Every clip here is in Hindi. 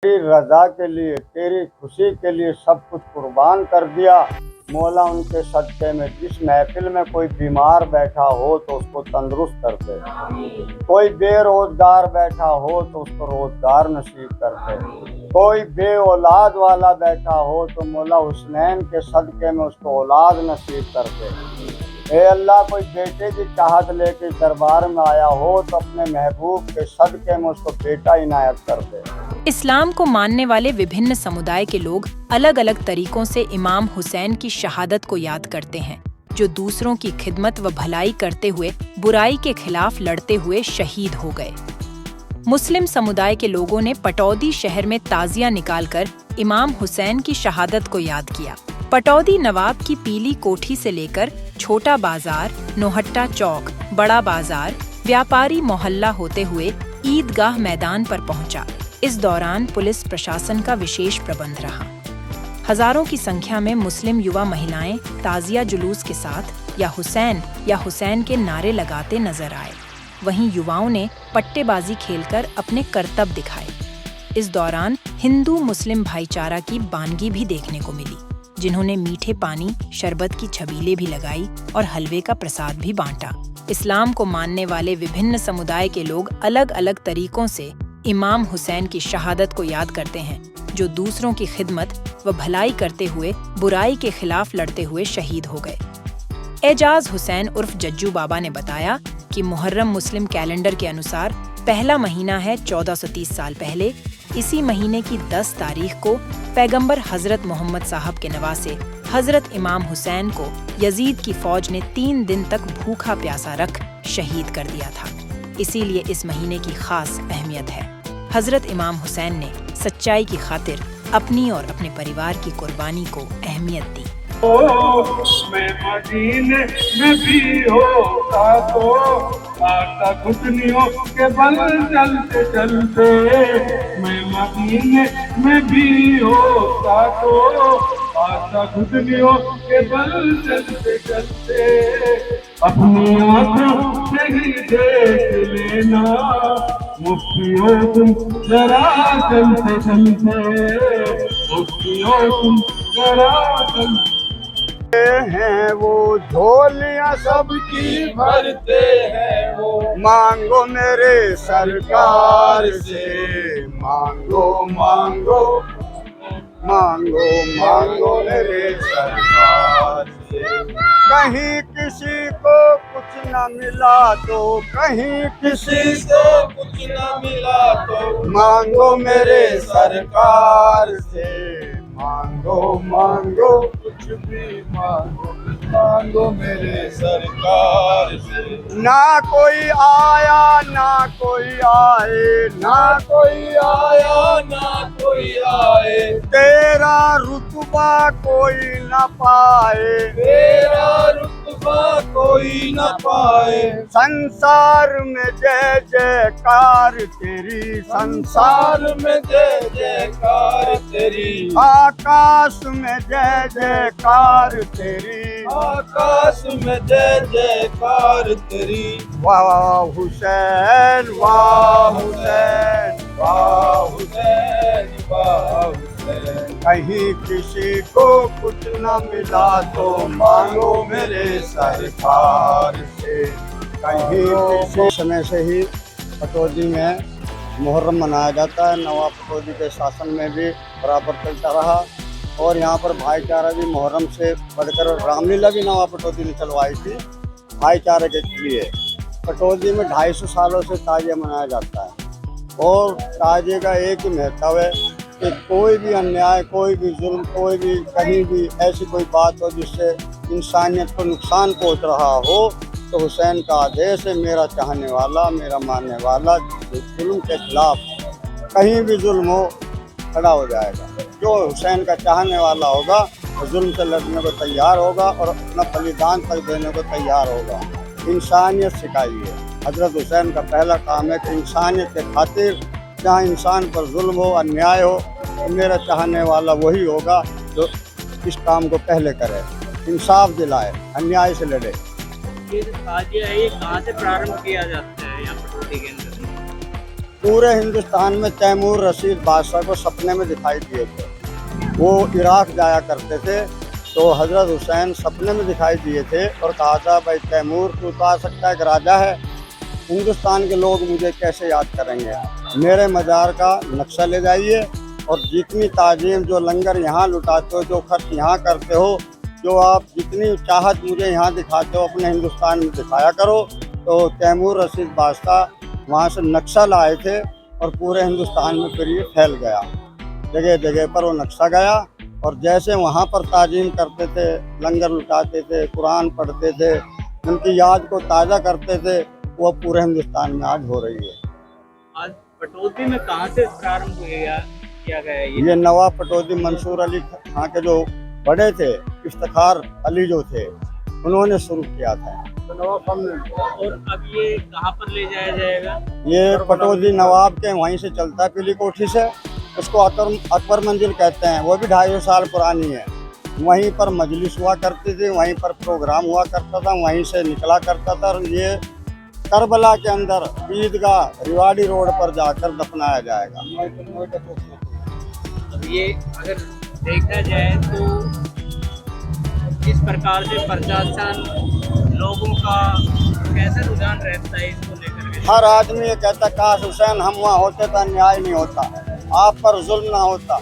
तेरी रजा के लिए, तेरी खुशी के लिए सब कुछ कुर्बान कर दिया। मौला उनके सदक़े में जिस महफिल में कोई बीमार बैठा हो तो उसको तंदुरुस्त कर दे, कोई बेरोजगार बैठा हो तो उसको रोजगार नसीब कर दे, कोई बे औलाद वाला बैठा हो तो मौला हुसनैन के सदक़े में उसको औलाद नसीब कर दे। ए अल्लाह, कोई बेटे की चाहत लेके दरबार में आया हो तो अपने महबूब के सदक़े में उसको बेटा इनायत कर दे। इस्लाम को मानने वाले विभिन्न समुदाय के लोग अलग अलग तरीकों से इमाम हुसैन की शहादत को याद करते हैं, जो दूसरों की खिदमत व भलाई करते हुए बुराई के खिलाफ लड़ते हुए शहीद हो गए। मुस्लिम समुदाय के लोगों ने पटौदी शहर में ताजिया निकालकर इमाम हुसैन की शहादत को याद किया। पटौदी नवाब की पीली कोठी से लेकर छोटा बाजार, नोहट्टा चौक, बड़ा बाजार, व्यापारी मोहल्ला होते हुए ईदगाह मैदान पर पहुंचा। इस दौरान पुलिस प्रशासन का विशेष प्रबंध रहा। हजारों की संख्या में मुस्लिम युवा महिलाएं ताजिया जुलूस के साथ या हुसैन के नारे लगाते नजर आए। वहीं युवाओं ने पट्टेबाजी खेलकर अपने करतब दिखाए। इस दौरान हिंदू मुस्लिम भाईचारा की बानगी भी देखने को मिली, जिन्होंने मीठे पानी, शरबत की छबीलें भी लगाई और हलवे का प्रसाद भी बांटा। इस्लाम को मानने वाले विभिन्न समुदाय के लोग अलग अलग तरीकों से इमाम हुसैन की शहादत को याद करते हैं, जो दूसरों की खिदमत व भलाई करते हुए बुराई के खिलाफ लड़ते हुए शहीद हो गए। एजाज हुसैन उर्फ जज्जू बाबा ने बताया कि मुहर्रम मुस्लिम कैलेंडर के अनुसार पहला महीना है 1430 साल पहले। इसी महीने की 10 तारीख को पैगंबर हजरत मोहम्मद साहब के नवासे हजरत इमाम हुसैन को यजीद की फौज ने 3 दिन तक भूखा प्यासा रख शहीद कर दिया था। इसीलिए इस महीने की खास अहमियत है। हजरत इमाम हुसैन ने सच्चाई की खातिर अपनी और अपने परिवार की कुर्बानी को अहमियत दी। मैं मदीने में भी होता तो आता घुटनियों के बल चलते चलते, मैं मदीने में भी होता तो आता घुटनियों के बल चलते चलते, अपनी आंखों से ही देख लेना मुफ्तियों तुम जरा चलते चलते, मुफ्तियों तुम जरा चलते हैं वो झोलियां सबकी भरते हैं वो, मांगो मेरे सरकार से, मांगो मांगो मांगो मांगो मेरे सरकार से। कहीं किसी को कुछ न मिला तो, कहीं किसी को कुछ न मिला तो, मांगो मेरे सरकार से, मांगो मांगो कुछ भी मांगो, मांगो मेरे सरकार से। ना कोई आया ना कोई आए, ना कोई आया ना कोई आए, तेरा रुतबा कोई न पाए, तेरा रुतबा कोई न पाए। संसार में जय जयकार तेरी, संसार में जय जयकार तेरी, आकाश में जय जयकार तेरी, आकाश में जय जयकार तेरी। वाह हुसैन, वाह हुसैन, वाह हुसैन, वाह हुसैन। कहीं किसी को कुछ न मिला तो मांगो मेरे सरकार से। कहीं किसी समय से ही पटौदी में मुहर्रम मनाया जाता है। नवाब पटौदी के शासन में भी बराबर चलता रहा और यहाँ पर भाईचारा भी मुहर्रम से बढ़कर रामलीला भी नवाब पटौदी ने चलवाई थी भाईचारे के लिए। पटौदी में 250 सालों से ताजिया मनाया जाता है और ताजिए का एक ही महत्व है कि कोई भी अन्याय, कोई भी जुल्म, कोई भी कहीं भी ऐसी कोई बात हो जिससे इंसानियत को नुकसान पहुंच रहा हो तो हुसैन का आदेश है, मेरा चाहने वाला, मेरा मानने वाला जुल्म के खिलाफ कहीं भी जुल्म हो खड़ा हो जाएगा। जो हुसैन का चाहने वाला होगा वो जुल्म से लड़ने को तैयार होगा और अपना बलिदान तक देने को तैयार होगा। इंसानियत सिखाई है। हजरत हुसैन का पहला काम है कि इंसानियत के खातिर जहाँ इंसान पर जुल्म हो, अन्याय हो, तो मेरा चाहने वाला वही होगा जो इस काम को पहले करे, इंसाफ दिलाए, अन्याय से लड़े। ये ताजिया है, ये कहाँ से प्रारंभ किया जाता है यहाँ पटौदी के अंदर? पूरे हिंदुस्तान में तैमूर रशीद बादशाह को सपने में दिखाई दिए थे। वो इराक जाया करते थे तो हज़रत हुसैन सपने में दिखाई दिए थे और कहा था भाई तैमूर तू तो आ सकता है, एक राजा है, हिंदुस्तान के लोग मुझे कैसे याद करेंगे, मेरे मज़ार का नक्शा ले जाइए और जितनी ताजीम जो लंगर यहाँ लुटाते हो, जो खर्च यहाँ करते हो, जो आप जितनी चाहत मुझे यहाँ दिखाते हो अपने हिंदुस्तान में दिखाया करो। तो तैमूर रशीद बादशाह वहाँ से नक्शा लाए थे और पूरे हिंदुस्तान में फिर ये फैल गया, जगह जगह पर वो नक्शा गया। और जैसे वहाँ पर ताजीम करते थे, लंगर लुटाते थे, कुरान पढ़ते थे, उनकी याद को ताज़ा करते थे, वो पूरे हिंदुस्तान में आज हो रही है। आज पटौदी में कहाँ से प्रारंभ किया गया है ये नवाब पटौदी मंसूर अली खां के जो बड़े थे, इफ्तिखार अली जो थे, उन्होंने शुरू किया था। और अब ये कहाँ पर ले जाया जाएगा? ये पटौदी नवाब के वहीं से चलता है, पीली कोठी से, उसको अकबर मंजिल कहते हैं, वो भी 250 साल पुरानी है। वहीं पर मजलिस हुआ करती थी, वहीं पर प्रोग्राम हुआ करता था, वहीं से निकला करता था। और ये करबला के अंदर ईदगाह रिवाड़ी रोड पर जाकर दफनाया जाएगा। अब ये अगर देखा जाए तो किस प्रकार से प्रशासन लोगों का कैसा रुझान रहता है इसको लेकर के? हर आदमी ये कहता काश हुसैन हम वहाँ होते तो अन्याय नहीं होता, आप पर जुल्म ना होता।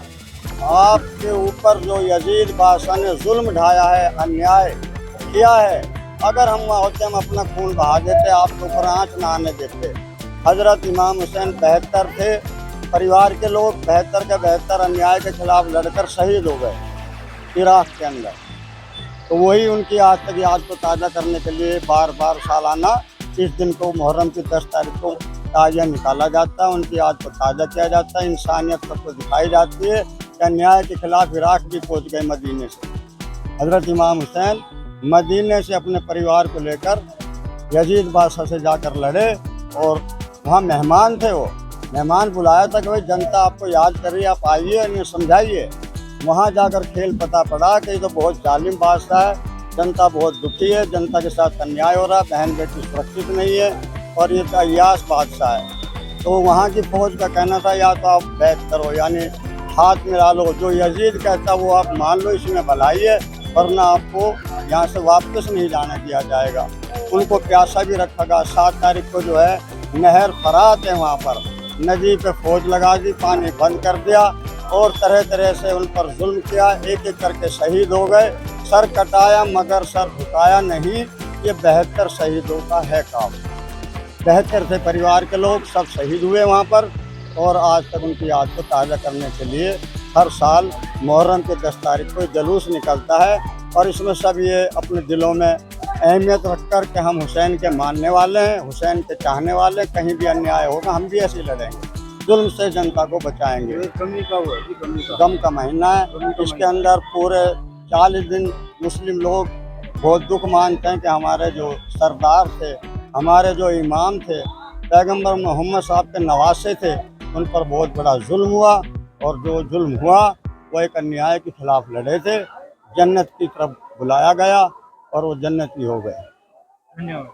आपके ऊपर जो यजीद बादशाह ने जुल्म ढाया है, अन्याय किया है, अगर हम वहाँ होते हम अपना खून बहा देते, आपके ऊपर आँच ना आने देते। हजरत इमाम हुसैन 72 थे, परिवार के लोग 72 के 72 अन्याय के खिलाफ लड़कर शहीद हो गए इराक के अंदर। तो वही उनकी आज तक याद को ताज़ा करने के लिए बार बार सालाना इस दिन को मुहर्रम की 10 तारीख को ताज़ा निकाला जाता है, उनकी याद को ताज़ा किया जाता है। इंसानियत सबको दिखाई जाती है कि अन्याय के खिलाफ इराक भी पहुँच गए मदीने से। हज़रत इमाम हुसैन मदीने से अपने परिवार को लेकर यजीद बादशाह से जाकर लड़े और वहाँ मेहमान थे, वो मेहमान बुलाया था कि भाई जनता आपको याद कर रही है, आप आइए, इन्हें समझाइए। वहाँ जाकर खेल पता पड़ा कि ये तो बहुत जालिम बादशाह है, जनता बहुत दुखी है, जनता के साथ अन्याय हो रहा है, बहन बेटी सुरक्षित नहीं है और ये तो अय्याश बादशाह है। तो वहाँ की फौज का कहना था या तो आप बैत करो, यानी हाथ मिला लो, जो यजीद कहता वो आप मान लो, इसमें भलाई है, वरना आपको यहाँ से वापस नहीं जाने दिया जाएगा। उनको प्यासा भी रखा गया। 7 तारीख को जो है नहर फरात है, वहाँ पर नदी पे फौज लगा दी, पानी बंद कर दिया और तरह तरह से उन पर जुल्म किया। एक एक करके शहीद हो गए। सर कटाया मगर सर झुकाया नहीं, ये 72 शहीदों का है काम। 72 थे परिवार के लोग, सब शहीद हुए वहाँ पर। और आज तक उनकी याद को ताज़ा करने के लिए हर साल मुहर्रम के 10 तारीख को जुलूस निकलता है और इसमें सब ये अपने दिलों में अहमियत रखकर कि हम हुसैन के मानने वाले हैं, हुसैन के चाहने वाले हैं, कहीं भी अन्याय होगा हम भी ऐसे लड़ेंगे, जुल्म से जनता को बचाएंगे। गम का महीना है, इसके अंदर पूरे 40 दिन मुस्लिम लोग बहुत दुख मानते हैं कि हमारे जो सरदार थे, हमारे जो इमाम थे, पैगंबर मोहम्मद साहब के नवासे थे, उन पर बहुत बड़ा जुल्म हुआ और जो जुल्म हुआ वो एक अन्याय के खिलाफ लड़े थे। जन्नत की तरफ बुलाया गया और वो जन्नती हो गए। धन्यवाद।